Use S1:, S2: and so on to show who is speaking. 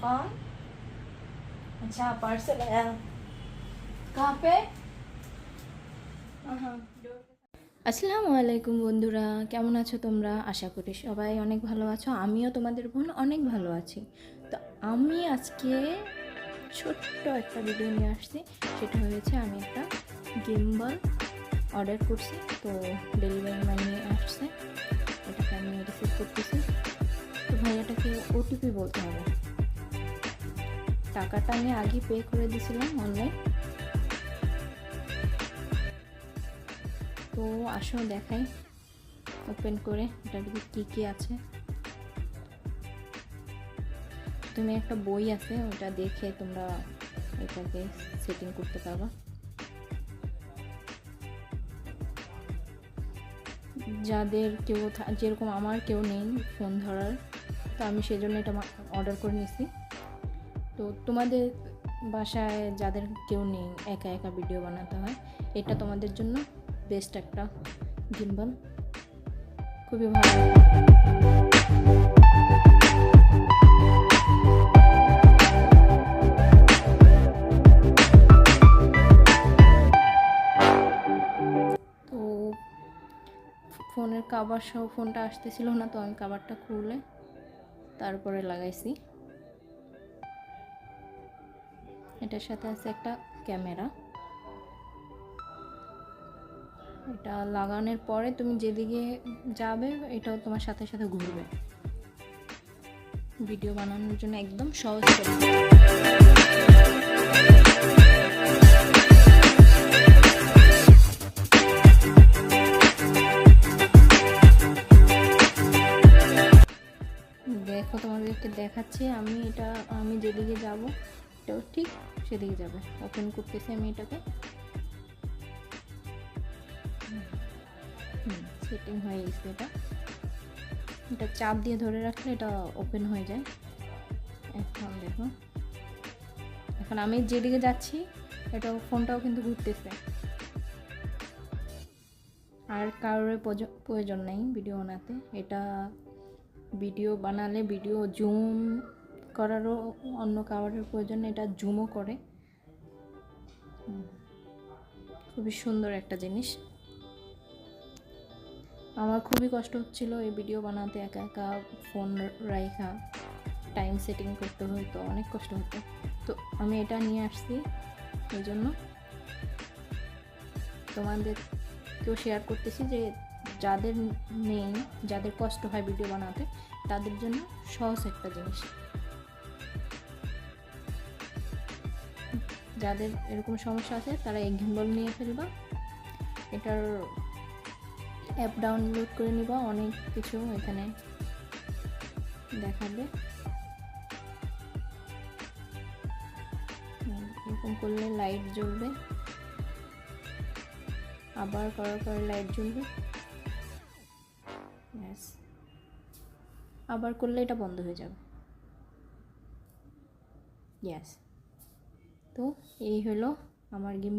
S1: कौन? अच्छा पार्सल आया। कहाँ पे? আসসালামু আলাইকুম বন্ধুরা, কেমন আছো তোমরা? আশা করি সবাই অনেক ভালো আছো। আমিও তোমাদের বোন অনেক ভালো আছি। তো আমি আজকে ছোট্ট একটা ভিডিও নিয়ে আসছি। সেটা হয়েছে আমি একটা গিম্বল অর্ডার করছি, তো ডেলিভারি ম্যান নিয়ে আসছে, এটাকে আমি রিসিভ করতেছি। তো ভাইয়াটাকে ওটিপি বলতে হবে। টাকাটা আমি আগে পে করে দিয়েছিলাম অনলাইন। তো আসো দেখাই ওপেন করে এটার ভিতরে কী আছে। তুমি একটা বই আছে, ওটা দেখে তোমরা এটাকে সেটিং করতে পারবা। যাদের কেউ যেরকম আমার কেউ নেই ফোন ধরার, তো আমি সেজন্য এটা অর্ডার করে নিয়েছি। তো তোমাদের বাসায় যাদের কেউ নেই, একা একা ভিডিও বানাতে হয়, এটা তোমাদের জন্য বেস্ট একটা গিম্বল, খুবই ভালো। তো ফোনের কভার সহ ফোনটা আসতেছিল না, তো আমি কভারটা খুলে তারপরে লাগাইছি। এটার সাথে আছে একটা ক্যামেরা। এটা লাগানোর পরে তুমি যেদিকে যাবে এটাও তোমার সাথে সাথে ঘুরবে। ভিডিও বানানোর জন্য একদম সহজ করে। দেখো তোমাদেরকে দেখাচ্ছি আমি যেদিকে যাব এটাও ঠিক সেদিকে যাবে। ওপেন করতেছি আমি এটাকে। সেটিং হয়ে গেছে। এটা চাপ দিয়ে ধরে রাখলে এটা ওপেন হয়ে যায়। এখন দেখো, এখন আমি যেদিকে যাচ্ছি ফোনটাও কিন্তু ঘুরতেছে। আর কারোর প্রয়োজন নেই ভিডিও বানাতে। এটা ভিডিও বানালে ভিডিও জুম করারও অন্য কারোর প্রয়োজন নেই, এটা জুমও করে। খুবই সুন্দর একটা জিনিস। আমার খুবই কষ্ট হচ্ছিল এই ভিডিও বানাতে, একা একা ফোন রাইখা টাইম সেটিং করতে হতো, অনেক কষ্ট হতো। তো আমি এটা নিয়ে আসছি, এই জন্য তোমাদেরকেও শেয়ার করতেছি যে যাদের নেই, যাদের কষ্ট হয় ভিডিও বানাতে, তাদের জন্য সহজ একটা জিনিস। যাদের এরকম সমস্যা আছে তারা এই গিম্বল নিয়ে ফেলবা, এটার অ্যাপ ডাউনলোড করে নিবা, অনেক কিছু এখানে দেখাবে। এরকম করলে লাইট জ্বলবে, আবার করার পরে লাইট জ্বলবে, আবার করলে এটা বন্ধ হয়ে যাবে। তো এই হলো আমার গিম্বল।